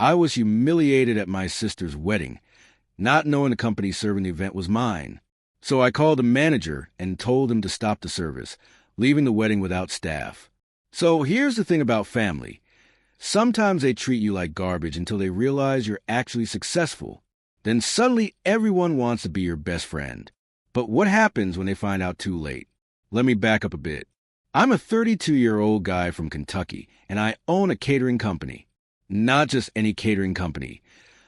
I was humiliated at my sister's wedding, not knowing the company serving the event was mine. So I called the manager and told him to stop the service, leaving the wedding without staff. So here's the thing about family. Sometimes they treat you like garbage until they realize you're actually successful. Then suddenly everyone wants to be your best friend. But what happens when they find out too late? Let me back up a bit. I'm a 32-year-old guy from Kentucky, and I own a catering company. Not just any catering company.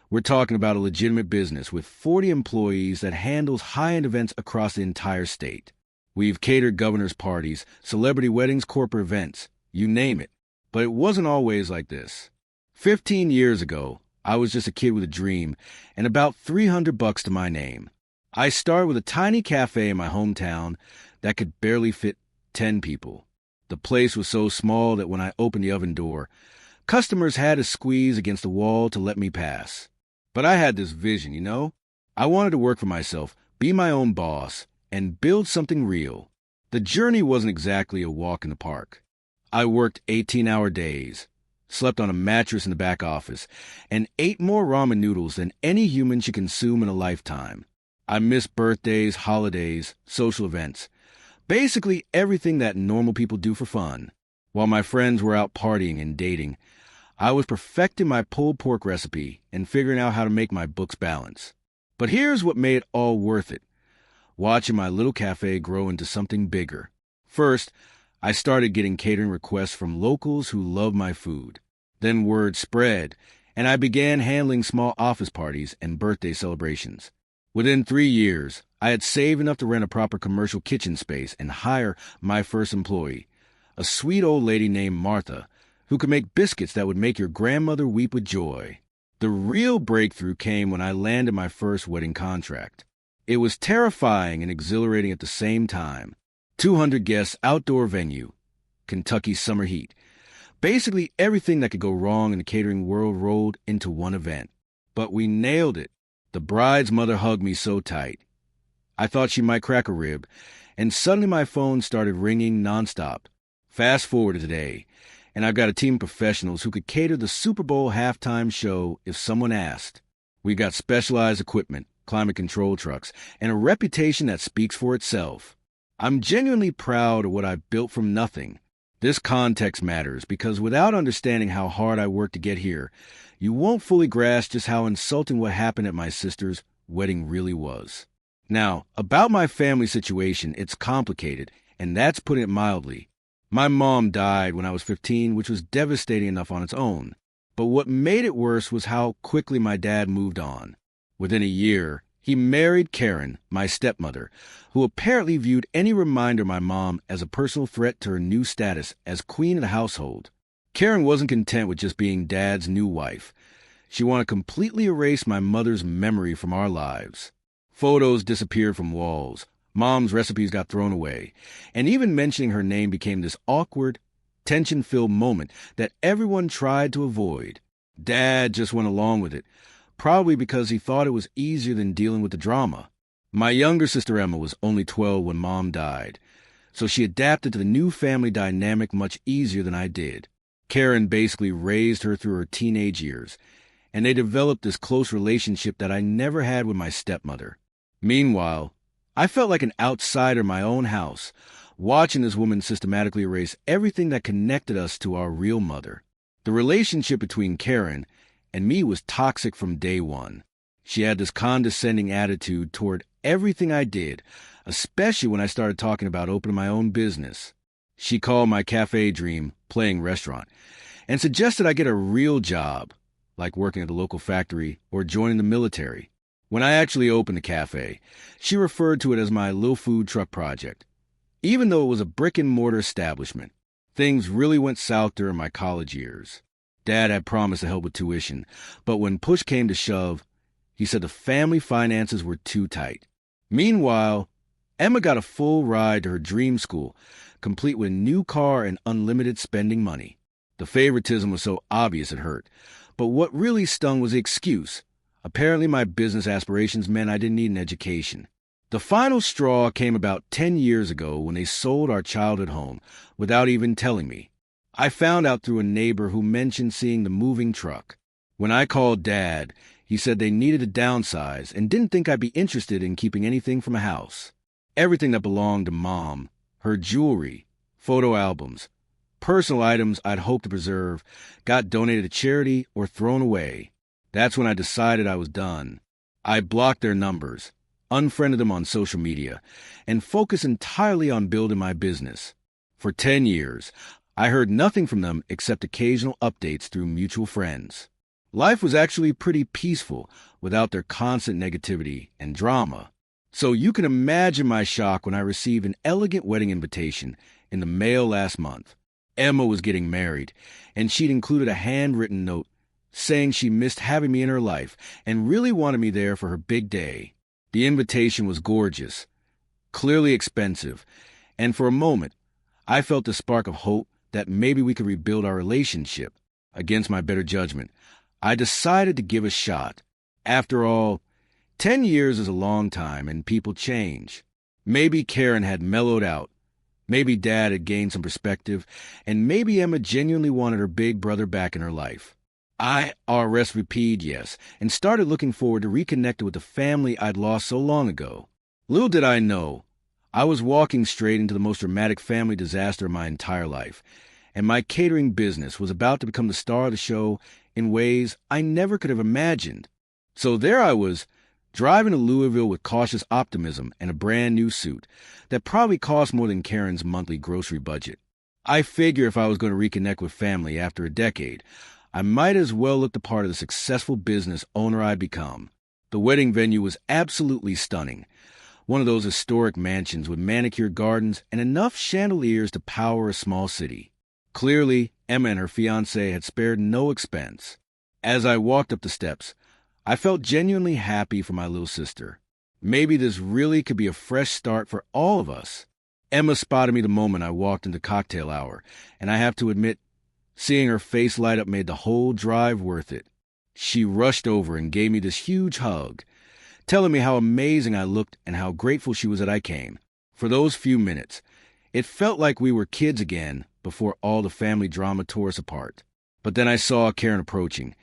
We're talking about a legitimate business with 40 employees that handles high-end events across the entire state. We've catered governors' parties, celebrity weddings, corporate events, you name it. But it wasn't always like this. 15 years ago, I was just a kid with a dream and about $300 to my name. I started with a tiny cafe in my hometown that could barely fit 10 people. The place was so small that when I opened the oven door, customers had to squeeze against the wall to let me pass. But I had this vision, you know? I wanted to work for myself, be my own boss, and build something real. The journey wasn't exactly a walk in the park. I worked 18-hour days, slept on a mattress in the back office, and ate more ramen noodles than any human should consume in a lifetime. I missed birthdays, holidays, social events. Basically everything that normal people do for fun. While my friends were out partying and dating, I was perfecting my pulled pork recipe and figuring out how to make my books balance. But here's what made it all worth it. Watching my little cafe grow into something bigger. First, I started getting catering requests from locals who loved my food. Then word spread, and I began handling small office parties and birthday celebrations. Within 3 years, I had saved enough to rent a proper commercial kitchen space and hire my first employee, a sweet old lady named Martha, who could make biscuits that would make your grandmother weep with joy. The real breakthrough came when I landed my first wedding contract. It was terrifying and exhilarating at the same time. 200 guests, outdoor venue, Kentucky summer heat. Basically everything that could go wrong in the catering world rolled into one event. But we nailed it. The bride's mother hugged me so tight. I thought she might crack a rib, and suddenly my phone started ringing nonstop. Fast forward to today, and I've got a team of professionals who could cater the Super Bowl halftime show if someone asked. We've got specialized equipment, climate control trucks, and a reputation that speaks for itself. I'm genuinely proud of what I built from nothing. This context matters because without understanding how hard I worked to get here, you won't fully grasp just how insulting what happened at my sister's wedding really was. Now, about my family situation, it's complicated, and that's putting it mildly. My mom died when I was 15, which was devastating enough on its own. But what made it worse was how quickly my dad moved on. Within a year, he married Karen, my stepmother, who apparently viewed any reminder of my mom as a personal threat to her new status as queen of the household. Karen wasn't content with just being Dad's new wife. She wanted to completely erase my mother's memory from our lives. Photos disappeared from walls. Mom's recipes got thrown away. And even mentioning her name became this awkward, tension-filled moment that everyone tried to avoid. Dad just went along with it, probably because he thought it was easier than dealing with the drama. My younger sister Emma was only 12 when Mom died, so she adapted to the new family dynamic much easier than I did. Karen basically raised her through her teenage years, and they developed this close relationship that I never had with my stepmother. Meanwhile, I felt like an outsider in my own house, watching this woman systematically erase everything that connected us to our real mother. The relationship between Karen and me was toxic from day one. She had this condescending attitude toward everything I did, especially when I started talking about opening my own business. She called my cafe dream playing restaurant and suggested I get a real job, like working at the local factory or joining the military. When I actually opened the cafe, she referred to it as my little food truck project. Even though it was a brick-and-mortar establishment, things really went south during my college years. Dad had promised to help with tuition, but when push came to shove, he said the family finances were too tight. Meanwhile, Emma got a full ride to her dream school, complete with a new car and unlimited spending money. The favoritism was so obvious it hurt, but what really stung was the excuse. Apparently my business aspirations meant I didn't need an education. The final straw came about 10 years ago when they sold our childhood home without even telling me. I found out through a neighbor who mentioned seeing the moving truck. When I called Dad, he said they needed to downsize and didn't think I'd be interested in keeping anything from a house. Everything that belonged to Mom, her jewelry, photo albums, personal items I'd hoped to preserve, got donated to charity or thrown away. That's when I decided I was done. I blocked their numbers, unfriended them on social media, and focused entirely on building my business. For 10 years, I heard nothing from them except occasional updates through mutual friends. Life was actually pretty peaceful without their constant negativity and drama. So you can imagine my shock when I received an elegant wedding invitation in the mail last month. Emma was getting married, and she'd included a handwritten note saying she missed having me in her life and really wanted me there for her big day. The invitation was gorgeous, clearly expensive, and for a moment, I felt the spark of hope that maybe we could rebuild our relationship. Against my better judgment, I decided to give a shot. After all, 10 years is a long time and people change. Maybe Karen had mellowed out. Maybe Dad had gained some perspective, and maybe Emma genuinely wanted her big brother back in her life. I RSVP'd yes, and started looking forward to reconnecting with the family I'd lost so long ago. Little did I know, I was walking straight into the most dramatic family disaster of my entire life, and my catering business was about to become the star of the show in ways I never could have imagined. So there I was, driving to Louisville with cautious optimism and a brand new suit that probably cost more than Karen's monthly grocery budget. I figure if I was going to reconnect with family after a decade, I might as well look the part of the successful business owner I'd become. The wedding venue was absolutely stunning. One of those historic mansions with manicured gardens and enough chandeliers to power a small city. Clearly, Emma and her fiancé had spared no expense. As I walked up the steps, I felt genuinely happy for my little sister. Maybe this really could be a fresh start for all of us. Emma spotted me the moment I walked into cocktail hour, and I have to admit, seeing her face light up made the whole drive worth it. She rushed over and gave me this huge hug, telling me how amazing I looked and how grateful she was that I came. For those few minutes, it felt like we were kids again before all the family drama tore us apart. But then I saw Karen approaching,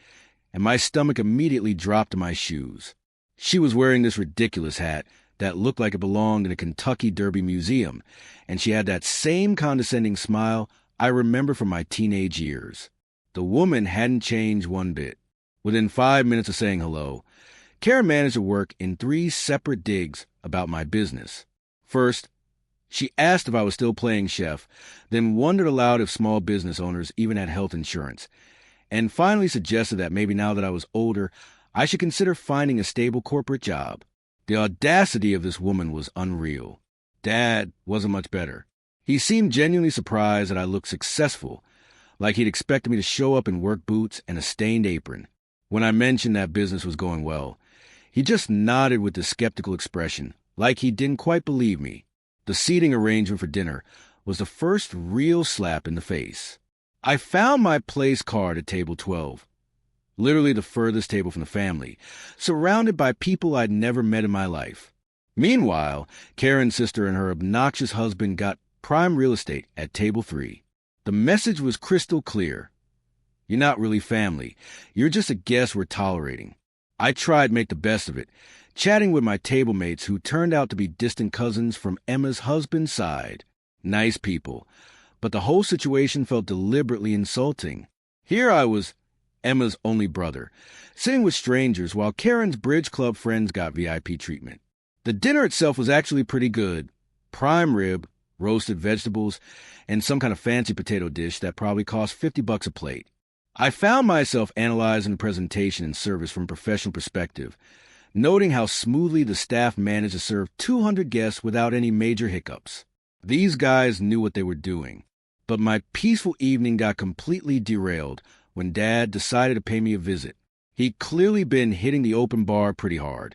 and my stomach immediately dropped to my shoes. She was wearing this ridiculous hat that looked like it belonged in a Kentucky Derby museum, and she had that same condescending smile I remember from my teenage years. The woman hadn't changed one bit. Within 5 minutes of saying hello, Karen managed to work in 3 separate digs about my business. First, she asked if I was still playing chef, then wondered aloud if small business owners even had health insurance, and finally suggested that maybe now that I was older, I should consider finding a stable corporate job. The audacity of this woman was unreal. Dad wasn't much better. He seemed genuinely surprised that I looked successful, like he'd expected me to show up in work boots and a stained apron. When I mentioned that business was going well, he just nodded with a skeptical expression, like he didn't quite believe me. The seating arrangement for dinner was the first real slap in the face. I found my place card at table 12, literally the furthest table from the family, surrounded by people I'd never met in my life. Meanwhile, Karen's sister and her obnoxious husband got prime real estate at table 3. The message was crystal clear. You're not really family. You're just a guest we're tolerating. I tried to make the best of it, chatting with my table mates who turned out to be distant cousins from Emma's husband's side. Nice people, but the whole situation felt deliberately insulting. Here I was, Emma's only brother, sitting with strangers while Karen's bridge club friends got VIP treatment. The dinner itself was actually pretty good. Prime rib, roasted vegetables, and some kind of fancy potato dish that probably cost $50 a plate. I found myself analyzing the presentation and service from a professional perspective, noting how smoothly the staff managed to serve 200 guests without any major hiccups. These guys knew what they were doing. But my peaceful evening got completely derailed when Dad decided to pay me a visit. He'd clearly been hitting the open bar pretty hard,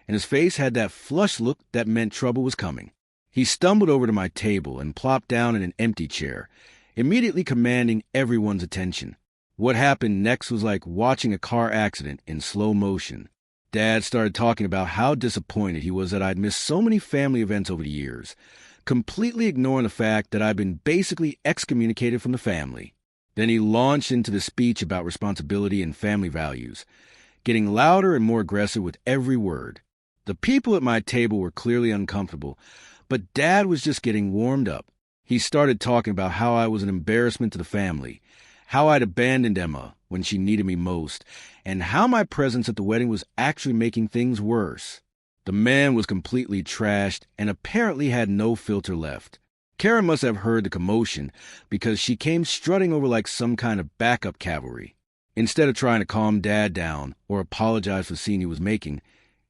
and his face had that flushed look that meant trouble was coming. He stumbled over to my table and plopped down in an empty chair, immediately commanding everyone's attention. What happened next was like watching a car accident in slow motion. Dad started talking about how disappointed he was that I'd missed so many family events over the years, completely ignoring the fact that I'd been basically excommunicated from the family. Then he launched into the speech about responsibility and family values, getting louder and more aggressive with every word. The people at my table were clearly uncomfortable, but Dad was just getting warmed up. He started talking about how I was an embarrassment to the family, how I'd abandoned Emma when she needed me most, and how my presence at the wedding was actually making things worse. The man was completely trashed and apparently had no filter left. Karen must have heard the commotion because she came strutting over like some kind of backup cavalry. Instead of trying to calm Dad down or apologize for the scene he was making,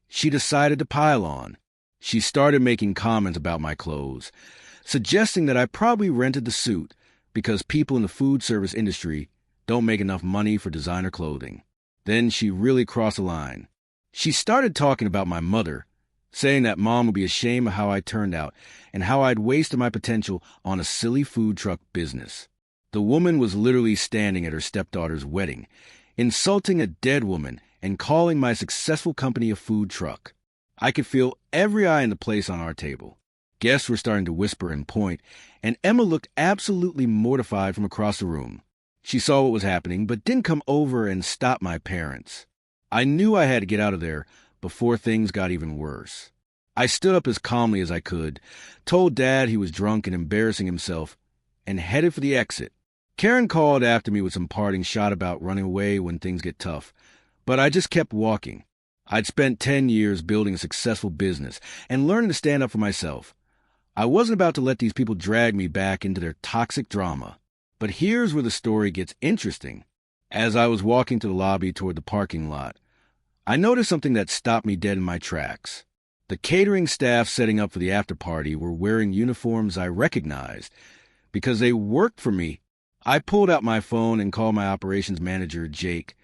she decided to pile on. She started making comments about my clothes, suggesting that I probably rented the suit because people in the food service industry don't make enough money for designer clothing. Then she really crossed the line. She started talking about my mother, saying that Mom would be ashamed of how I turned out and how I'd wasted my potential on a silly food truck business. The woman was literally standing at her stepdaughter's wedding, insulting a dead woman and calling my successful company a food truck. I could feel every eye in the place on our table. Guests were starting to whisper and point, and Emma looked absolutely mortified from across the room. She saw what was happening, but didn't come over and stop my parents. I knew I had to get out of there before things got even worse. I stood up as calmly as I could, told Dad he was drunk and embarrassing himself, and headed for the exit. Karen called after me with some parting shot about running away when things get tough, but I just kept walking. I'd spent 10 years building a successful business and learning to stand up for myself. I wasn't about to let these people drag me back into their toxic drama. But here's where the story gets interesting. As I was walking to the lobby toward the parking lot, I noticed something that stopped me dead in my tracks. The catering staff setting up for the after party were wearing uniforms I recognized because they worked for me. I pulled out my phone and called my operations manager, Jake,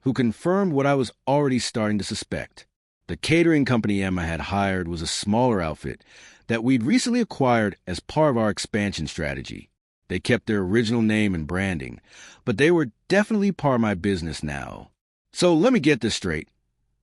who confirmed what I was already starting to suspect. The catering company Emma had hired was a smaller outfit that we'd recently acquired as part of our expansion strategy. They kept their original name and branding, but they were definitely part of my business now. So let me get this straight.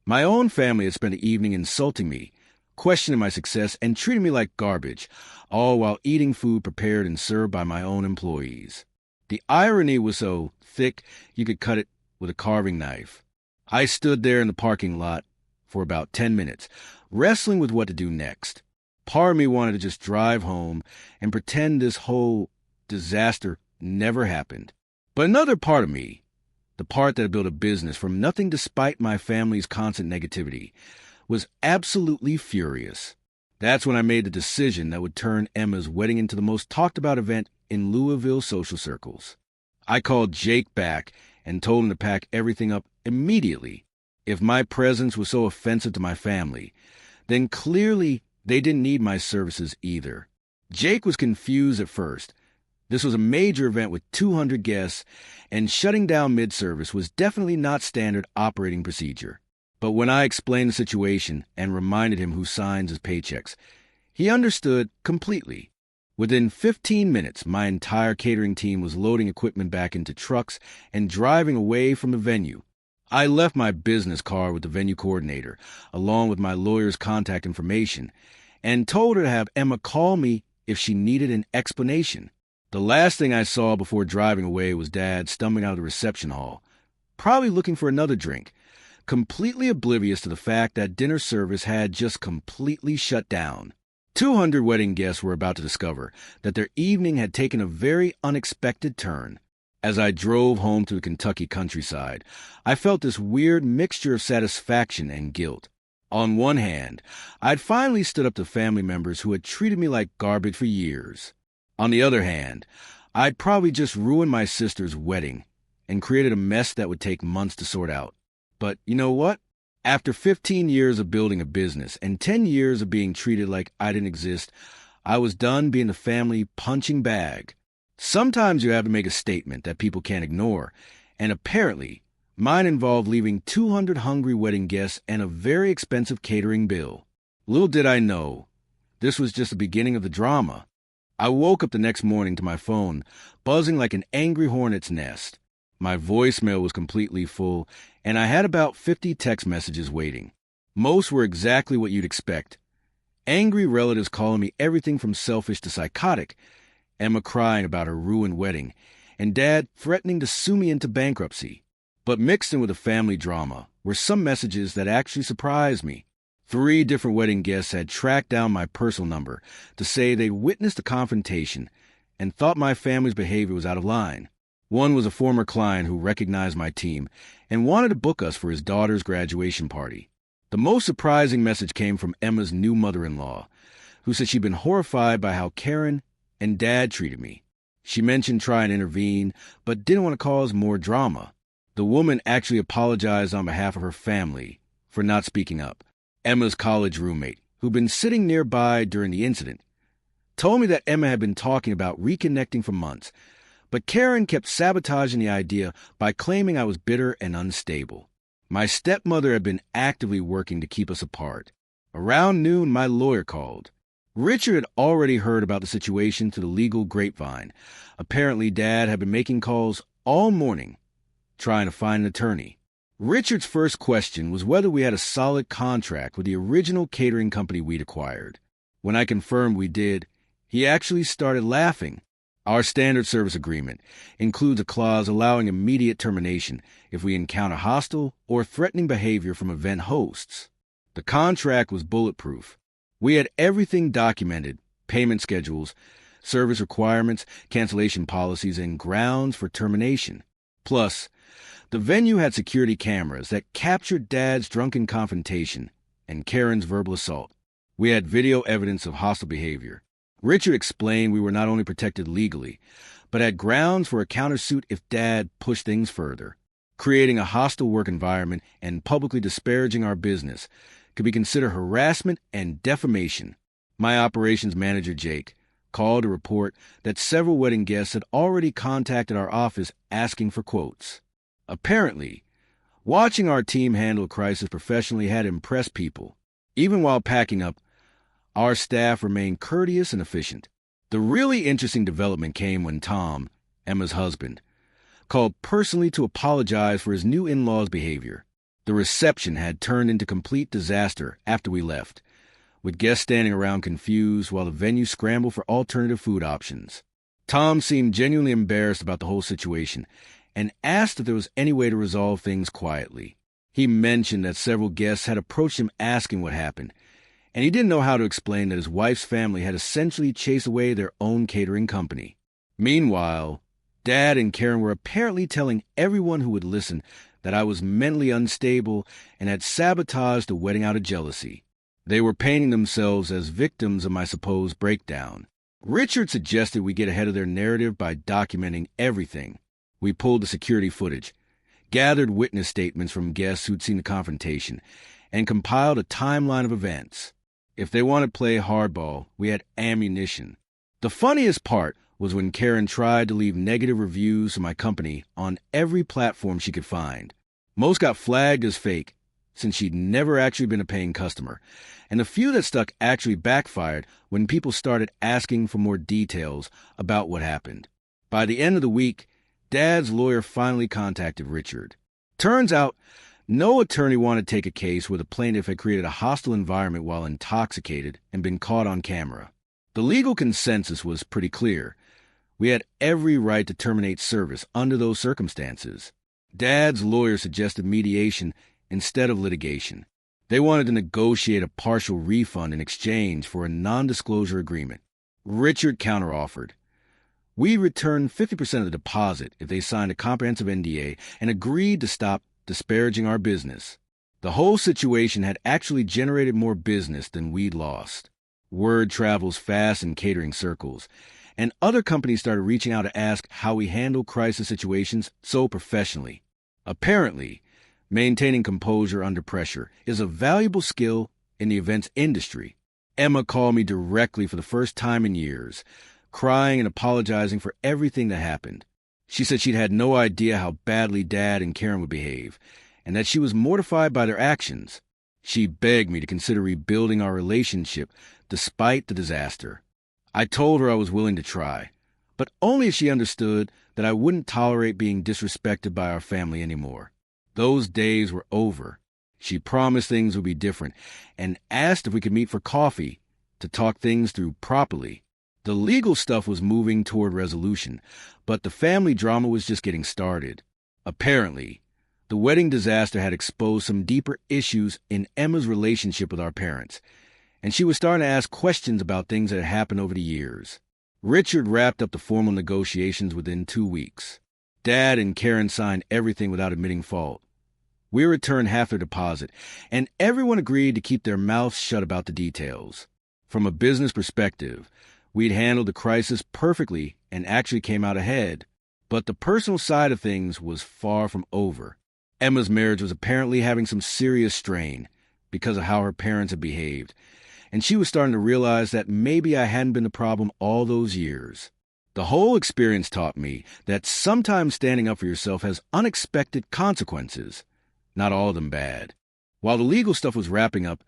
My own family had spent the evening insulting me, questioning my success, and treating me like garbage, all while eating food prepared and served by my own employees. The irony was so thick you could cut it with a carving knife. I stood there in the parking lot for about 10 minutes, wrestling with what to do next. Part of me wanted to just drive home and pretend this whole disaster never happened. But another part of me, the part that had built a business from nothing despite my family's constant negativity, was absolutely furious. That's when I made the decision that would turn Emma's wedding into the most talked about event in Louisville social circles. I called Jake back and told him to pack everything up immediately. If my presence was so offensive to my family, then clearly they didn't need my services either. Jake was confused at first. This was a major event with 200 guests, and shutting down mid-service was definitely not standard operating procedure. But when I explained the situation and reminded him who signs his paychecks, he understood completely. Within 15 minutes, my entire catering team was loading equipment back into trucks and driving away from the venue. I left my business card with the venue coordinator, along with my lawyer's contact information, and told her to have Emma call me if she needed an explanation. The last thing I saw before driving away was Dad stumbling out of the reception hall, probably looking for another drink, completely oblivious to the fact that dinner service had just completely shut down. 200 wedding guests were about to discover that their evening had taken a very unexpected turn. As I drove home to the Kentucky countryside, I felt this weird mixture of satisfaction and guilt. On one hand, I'd finally stood up to family members who had treated me like garbage for years. On the other hand, I'd probably just ruined my sister's wedding and created a mess that would take months to sort out. But you know what? After 15 years of building a business and 10 years of being treated like I didn't exist, I was done being the family punching bag. Sometimes you have to make a statement that people can't ignore, and apparently, mine involved leaving 200 hungry wedding guests and a very expensive catering bill. Little did I know, this was just the beginning of the drama. I woke up the next morning to my phone, buzzing like an angry hornet's nest. My voicemail was completely full, and I had about 50 text messages waiting. Most were exactly what you'd expect. Angry relatives calling me everything from selfish to psychotic, Emma crying about her ruined wedding, and Dad threatening to sue me into bankruptcy. But mixed in with the family drama were some messages that actually surprised me. 3 different wedding guests had tracked down my personal number to say they witnessed a confrontation and thought my family's behavior was out of line. One was a former client who recognized my team and wanted to book us for his daughter's graduation party. The most surprising message came from Emma's new mother-in-law, who said she'd been horrified by how Karen and Dad treated me. She mentioned trying to intervene, but didn't want to cause more drama. The woman actually apologized on behalf of her family for not speaking up. Emma's college roommate, who'd been sitting nearby during the incident, told me that Emma had been talking about reconnecting for months, but Karen kept sabotaging the idea by claiming I was bitter and unstable. My stepmother had been actively working to keep us apart. Around noon, my lawyer called. Richard had already heard about the situation through the legal grapevine. Apparently, Dad had been making calls all morning, trying to find an attorney. Richard's first question was whether we had a solid contract with the original catering company we'd acquired. When I confirmed we did, he actually started laughing. Our standard service agreement includes a clause allowing immediate termination if we encounter hostile or threatening behavior from event hosts. The contract was bulletproof. We had everything documented: payment schedules, service requirements, cancellation policies, and grounds for termination. Plus, the venue had security cameras that captured Dad's drunken confrontation and Karen's verbal assault. We had video evidence of hostile behavior. Richard explained we were not only protected legally, but had grounds for a countersuit if Dad pushed things further. Creating a hostile work environment and publicly disparaging our business could be considered harassment and defamation. My operations manager, Jake, called to report that several wedding guests had already contacted our office asking for quotes. Apparently, watching our team handle a crisis professionally had impressed people. Even while packing up, our staff remained courteous and efficient. The really interesting development came when Tom, Emma's husband, called personally to apologize for his new in-law's behavior. The reception had turned into complete disaster after we left, with guests standing around confused while the venue scrambled for alternative food options. Tom seemed genuinely embarrassed about the whole situation and asked if there was any way to resolve things quietly. He mentioned that several guests had approached him asking what happened, and he didn't know how to explain that his wife's family had essentially chased away their own catering company. Meanwhile, Dad and Karen were apparently telling everyone who would listen that I was mentally unstable and had sabotaged the wedding out of jealousy. They were painting themselves as victims of my supposed breakdown. Richard suggested we get ahead of their narrative by documenting everything. We pulled the security footage, gathered witness statements from guests who'd seen the confrontation, and compiled a timeline of events. If they wanted to play hardball, we had ammunition. The funniest part was when Karen tried to leave negative reviews of my company on every platform she could find. Most got flagged as fake, since she'd never actually been a paying customer, and the few that stuck actually backfired when people started asking for more details about what happened. By the end of the week, Dad's lawyer finally contacted Richard. Turns out, no attorney wanted to take a case where the plaintiff had created a hostile environment while intoxicated and been caught on camera. The legal consensus was pretty clear. We had every right to terminate service under those circumstances. Dad's lawyer suggested mediation instead of litigation. They wanted to negotiate a partial refund in exchange for a non-disclosure agreement. Richard counteroffered. We returned 50% of the deposit if they signed a comprehensive NDA and agreed to stop disparaging our business. The whole situation had actually generated more business than we'd lost. Word travels fast in catering circles, and other companies started reaching out to ask how we handle crisis situations so professionally. Apparently, maintaining composure under pressure is a valuable skill in the events industry. Emma called me directly for the first time in years, crying and apologizing for everything that happened. She said she'd had no idea how badly Dad and Karen would behave, and that she was mortified by their actions. She begged me to consider rebuilding our relationship despite the disaster. I told her I was willing to try, but only if she understood that I wouldn't tolerate being disrespected by our family anymore. Those days were over. She promised things would be different and asked if we could meet for coffee to talk things through properly. The legal stuff was moving toward resolution, but the family drama was just getting started. Apparently, the wedding disaster had exposed some deeper issues in Emma's relationship with our parents, and she was starting to ask questions about things that had happened over the years. Richard wrapped up the formal negotiations within 2 weeks. Dad and Karen signed everything without admitting fault. We returned half their deposit, and everyone agreed to keep their mouths shut about the details. From a business perspective, we'd handled the crisis perfectly and actually came out ahead. But the personal side of things was far from over. Emma's marriage was apparently having some serious strain because of how her parents had behaved, and she was starting to realize that maybe I hadn't been the problem all those years. The whole experience taught me that sometimes standing up for yourself has unexpected consequences, not all of them bad. While the legal stuff was wrapping up,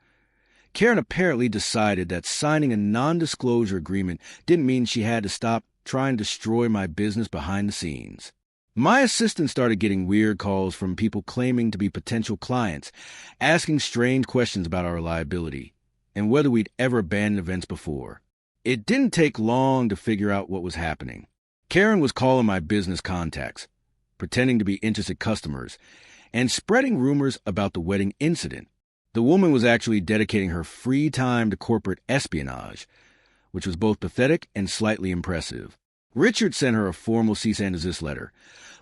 Karen apparently decided that signing a non-disclosure agreement didn't mean she had to stop trying to destroy my business behind the scenes. My assistant started getting weird calls from people claiming to be potential clients, asking strange questions about our liability and whether we'd ever abandoned events before. It didn't take long to figure out what was happening. Karen was calling my business contacts, pretending to be interested customers, and spreading rumors about the wedding incident. The woman was actually dedicating her free time to corporate espionage, which was both pathetic and slightly impressive. Richard sent her a formal cease and desist letter,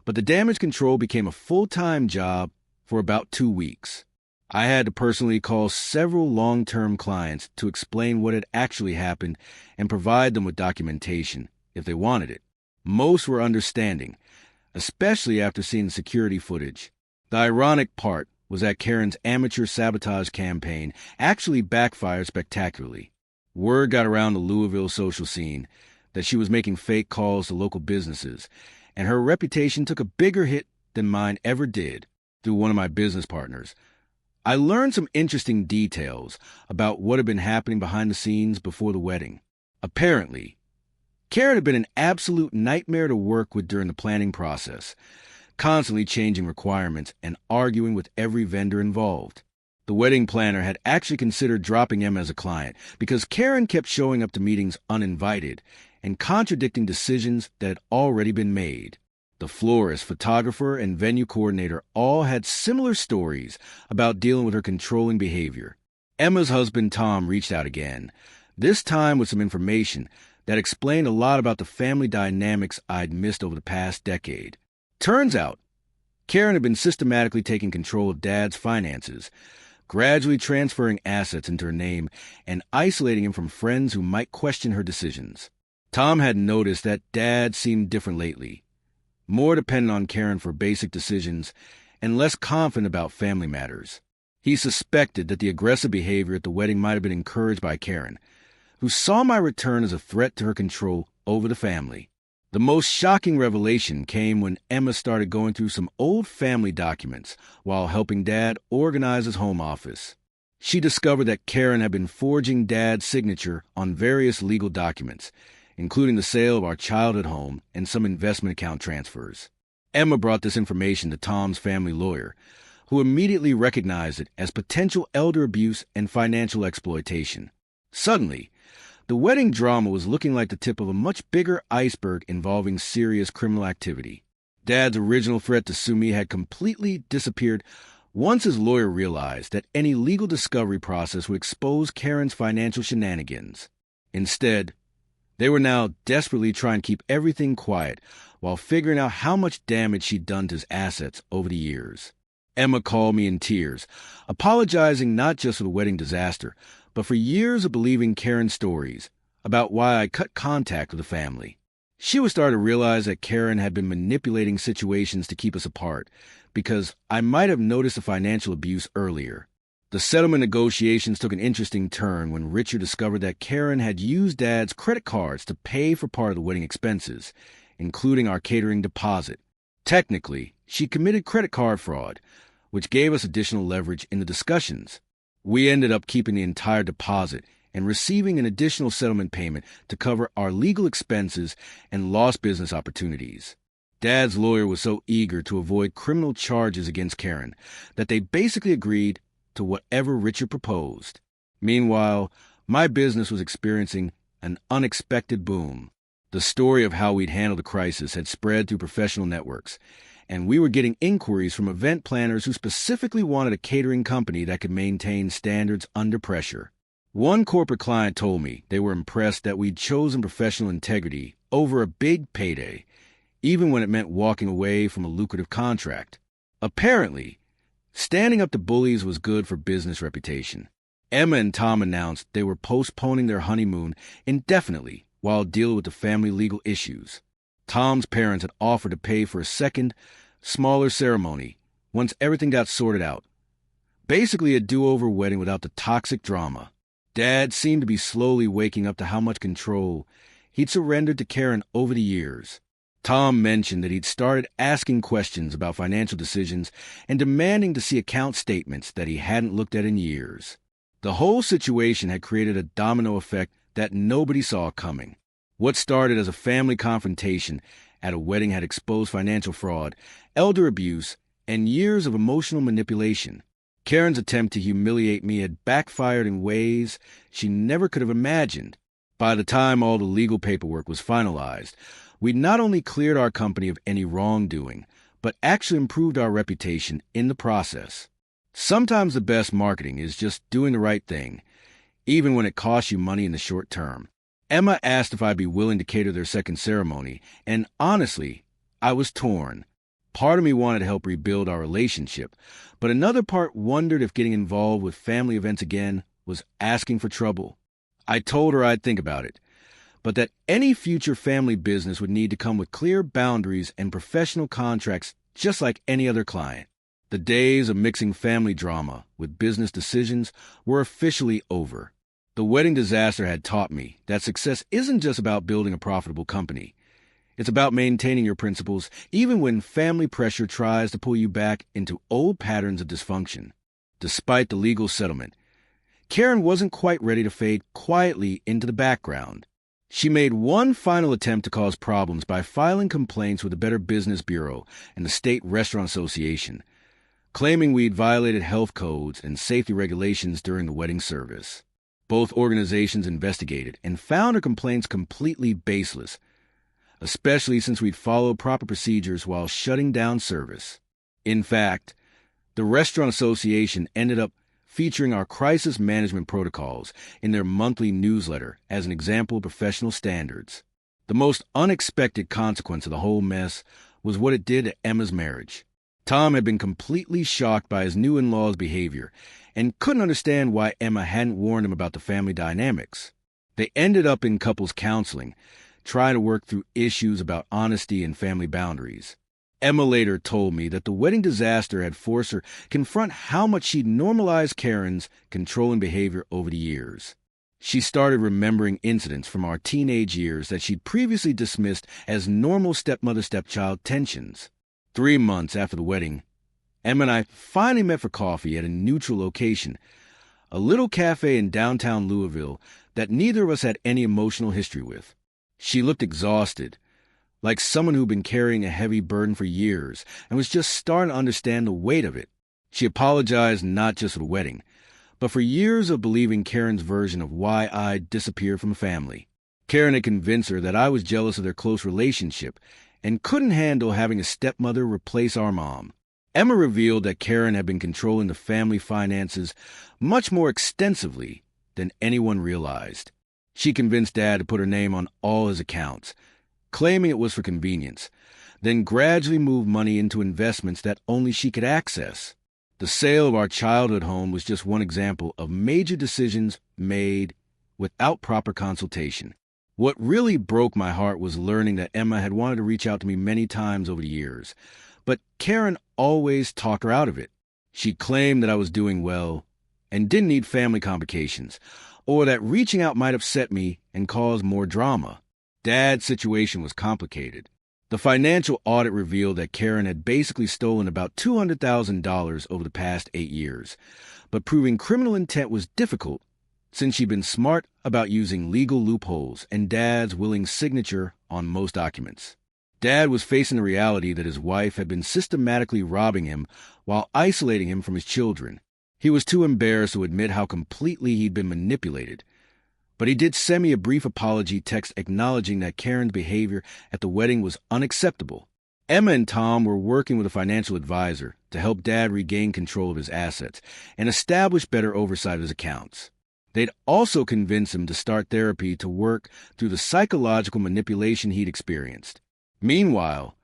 but the damage control became a full-time job for about 2 weeks. I had to personally call several long-term clients to explain what had actually happened and provide them with documentation if they wanted it. Most were understanding, especially after seeing security footage. The ironic part was that Karen's amateur sabotage campaign actually backfired spectacularly. Word got around the Louisville social scene that she was making fake calls to local businesses, and her reputation took a bigger hit than mine ever did through one of my business partners. I learned some interesting details about what had been happening behind the scenes before the wedding. Apparently, Karen had been an absolute nightmare to work with during the planning process, constantly changing requirements and arguing with every vendor involved. The wedding planner had actually considered dropping Emma as a client because Karen kept showing up to meetings uninvited and contradicting decisions that had already been made. The florist, photographer, and venue coordinator all had similar stories about dealing with her controlling behavior. Emma's husband, Tom, reached out again, this time with some information that explained a lot about the family dynamics I'd missed over the past decade. Turns out, Karen had been systematically taking control of Dad's finances, gradually transferring assets into her name and isolating him from friends who might question her decisions. Tom had noticed that Dad seemed different lately, more dependent on Karen for basic decisions and less confident about family matters. He suspected that the aggressive behavior at the wedding might have been encouraged by Karen, who saw my return as a threat to her control over the family. The most shocking revelation came when Emma started going through some old family documents while helping Dad organize his home office. She discovered that Karen had been forging Dad's signature on various legal documents, including the sale of our childhood home and some investment account transfers. Emma brought this information to Tom's family lawyer, who immediately recognized it as potential elder abuse and financial exploitation. Suddenly, the wedding drama was looking like the tip of a much bigger iceberg involving serious criminal activity. Dad's original threat to sue me had completely disappeared once his lawyer realized that any legal discovery process would expose Karen's financial shenanigans. Instead, they were now desperately trying to keep everything quiet while figuring out how much damage she'd done to his assets over the years. Emma called me in tears, apologizing not just for the wedding disaster, but for years of believing Karen's stories about why I cut contact with the family. She was starting to realize that Karen had been manipulating situations to keep us apart because I might have noticed the financial abuse earlier. The settlement negotiations took an interesting turn when Richard discovered that Karen had used Dad's credit cards to pay for part of the wedding expenses, including our catering deposit. Technically, she committed credit card fraud, which gave us additional leverage in the discussions. We ended up keeping the entire deposit and receiving an additional settlement payment to cover our legal expenses and lost business opportunities. Dad's lawyer was so eager to avoid criminal charges against Karen that they basically agreed to whatever Richard proposed. Meanwhile, my business was experiencing an unexpected boom. The story of how we'd handled the crisis had spread through professional networks, and we were getting inquiries from event planners who specifically wanted a catering company that could maintain standards under pressure. One corporate client told me they were impressed that we'd chosen professional integrity over a big payday, even when it meant walking away from a lucrative contract. Apparently, standing up to bullies was good for business reputation. Emma and Tom announced they were postponing their honeymoon indefinitely while dealing with the family legal issues. Tom's parents had offered to pay for a second, smaller ceremony once everything got sorted out. Basically a do-over wedding without the toxic drama. Dad seemed to be slowly waking up to how much control he'd surrendered to Karen over the years. Tom mentioned that he'd started asking questions about financial decisions and demanding to see account statements that he hadn't looked at in years. The whole situation had created a domino effect that nobody saw coming. What started as a family confrontation at a wedding had exposed financial fraud, elder abuse, and years of emotional manipulation. Karen's attempt to humiliate me had backfired in ways she never could have imagined. By the time all the legal paperwork was finalized, we'd not only cleared our company of any wrongdoing, but actually improved our reputation in the process. Sometimes the best marketing is just doing the right thing, even when it costs you money in the short term. Emma asked if I'd be willing to cater their second ceremony, and honestly, I was torn. Part of me wanted to help rebuild our relationship, but another part wondered if getting involved with family events again was asking for trouble. I told her I'd think about it, but that any future family business would need to come with clear boundaries and professional contracts just like any other client. The days of mixing family drama with business decisions were officially over. The wedding disaster had taught me that success isn't just about building a profitable company. It's about maintaining your principles even when family pressure tries to pull you back into old patterns of dysfunction. Despite the legal settlement, Karen wasn't quite ready to fade quietly into the background. She made one final attempt to cause problems by filing complaints with the Better Business Bureau and the State Restaurant Association, claiming we'd violated health codes and safety regulations during the wedding service. Both organizations investigated and found her complaints completely baseless, especially since we'd followed proper procedures while shutting down service. In fact, the Restaurant Association ended up featuring our crisis management protocols in their monthly newsletter as an example of professional standards. The most unexpected consequence of the whole mess was what it did to Emma's marriage. Tom had been completely shocked by his new in-law's behavior and couldn't understand why Emma hadn't warned him about the family dynamics. They ended up in couples counseling, trying to work through issues about honesty and family boundaries. Emma later told me that the wedding disaster had forced her to confront how much she'd normalized Karen's controlling behavior over the years. She started remembering incidents from our teenage years that she'd previously dismissed as normal stepmother-stepchild tensions. 3 months after the wedding, Emma and I finally met for coffee at a neutral location, a little cafe in downtown Louisville that neither of us had any emotional history with. She looked exhausted, like someone who'd been carrying a heavy burden for years and was just starting to understand the weight of it. She apologized not just for the wedding, but for years of believing Karen's version of why I'd disappeared from the family. Karen had convinced her that I was jealous of their close relationship and couldn't handle having a stepmother replace our mom. Emma revealed that Karen had been controlling the family finances much more extensively than anyone realized. She convinced Dad to put her name on all his accounts, claiming it was for convenience, then gradually moved money into investments that only she could access. The sale of our childhood home was just one example of major decisions made without proper consultation. What really broke my heart was learning that Emma had wanted to reach out to me many times over the years, but Karen always talked her out of it. She claimed that I was doing well and didn't need family complications, or that reaching out might upset me and cause more drama. Dad's situation was complicated. The financial audit revealed that Karen had basically stolen about $200,000 over the past 8 years, but proving criminal intent was difficult since she'd been smart about using legal loopholes and Dad's willing signature on most documents. Dad was facing the reality that his wife had been systematically robbing him while isolating him from his children. He was too embarrassed to admit how completely he'd been manipulated, But he did send me a brief apology text acknowledging that Karen's behavior at the wedding was unacceptable. Emma and Tom were working with a financial advisor to help Dad regain control of his assets and establish better oversight of his accounts. They'd also convinced him to start therapy to work through the psychological manipulation he'd experienced. Meanwhile,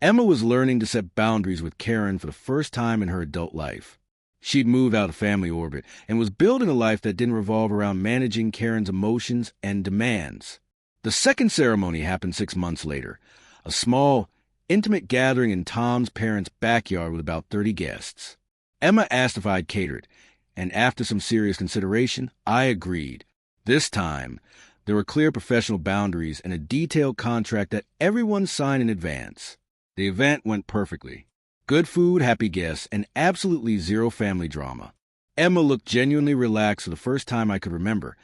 Emma was learning to set boundaries with Karen for the first time in her adult life. She'd moved out of family orbit and was building a life that didn't revolve around managing Karen's emotions and demands. The second ceremony happened 6 months later, a small, intimate gathering in Tom's parents' backyard with about 30 guests. Emma asked if I'd catered, and after some serious consideration, I agreed. This time, there were clear professional boundaries and a detailed contract that everyone signed in advance. The event went perfectly. Good food, happy guests, and absolutely zero family drama. Emma looked genuinely relaxed for the first time I could remember,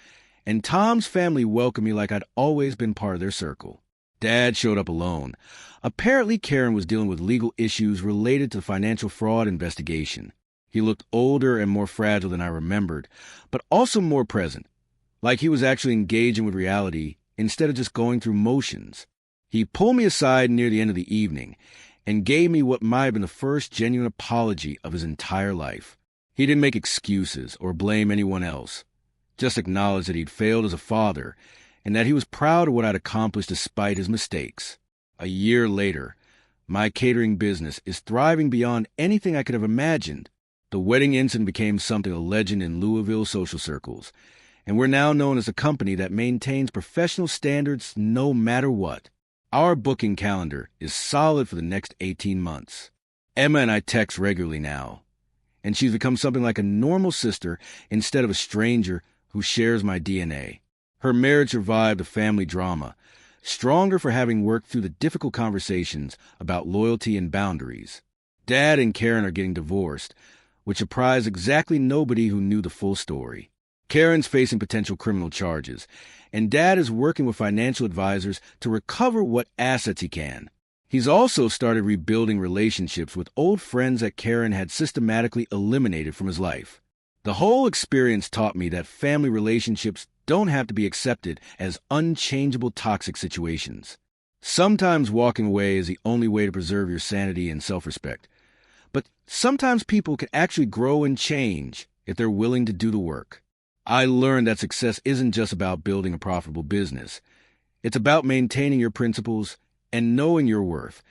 and Tom's family welcomed me like I'd always been part of their circle. Dad showed up alone. Apparently, Karen was dealing with legal issues related to the financial fraud investigation. He looked older and more fragile than I remembered, but also more present, like he was actually engaging with reality instead of just going through motions. He pulled me aside near the end of the evening and gave me what might have been the first genuine apology of his entire life. He didn't make excuses or blame anyone else, just acknowledged that he'd failed as a father and that he was proud of what I'd accomplished despite his mistakes. A year later, my catering business is thriving beyond anything I could have imagined. The wedding incident became something of a legend in Louisville social circles, and we're now known as a company that maintains professional standards no matter what. Our booking calendar is solid for the next 18 months. Emma and I text regularly now, and she's become something like a normal sister instead of a stranger who shares my DNA. Her marriage survived the family drama, stronger for having worked through the difficult conversations about loyalty and boundaries. Dad and Karen are getting divorced, which surprised exactly nobody who knew the full story. Karen's facing potential criminal charges, and Dad is working with financial advisors to recover what assets he can. He's also started rebuilding relationships with old friends that Karen had systematically eliminated from his life. The whole experience taught me that family relationships don't have to be accepted as unchangeable toxic situations. Sometimes walking away is the only way to preserve your sanity and self-respect. But sometimes people can actually grow and change if they're willing to do the work. I learned that success isn't just about building a profitable business. It's about maintaining your principles and knowing your worth,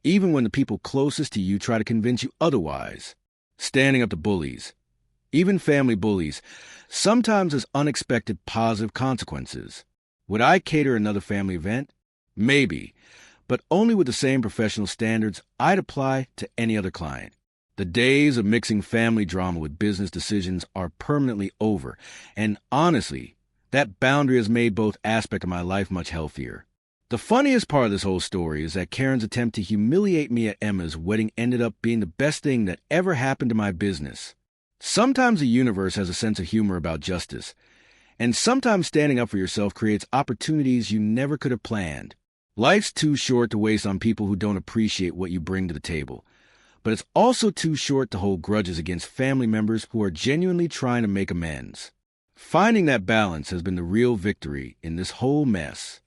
even when the people closest to you try to convince you otherwise. Standing up to bullies, even family bullies, sometimes has unexpected positive consequences. Would I cater another family event? Maybe, but only with the same professional standards I'd apply to any other client. The days of mixing family drama with business decisions are permanently over, and honestly, that boundary has made both aspects of my life much healthier. The funniest part of this whole story is that Karen's attempt to humiliate me at Emma's wedding ended up being the best thing that ever happened to my business. Sometimes the universe has a sense of humor about justice, and sometimes standing up for yourself creates opportunities you never could have planned. Life's too short to waste on people who don't appreciate what you bring to the table, but it's also too short to hold grudges against family members who are genuinely trying to make amends. Finding that balance has been the real victory in this whole mess.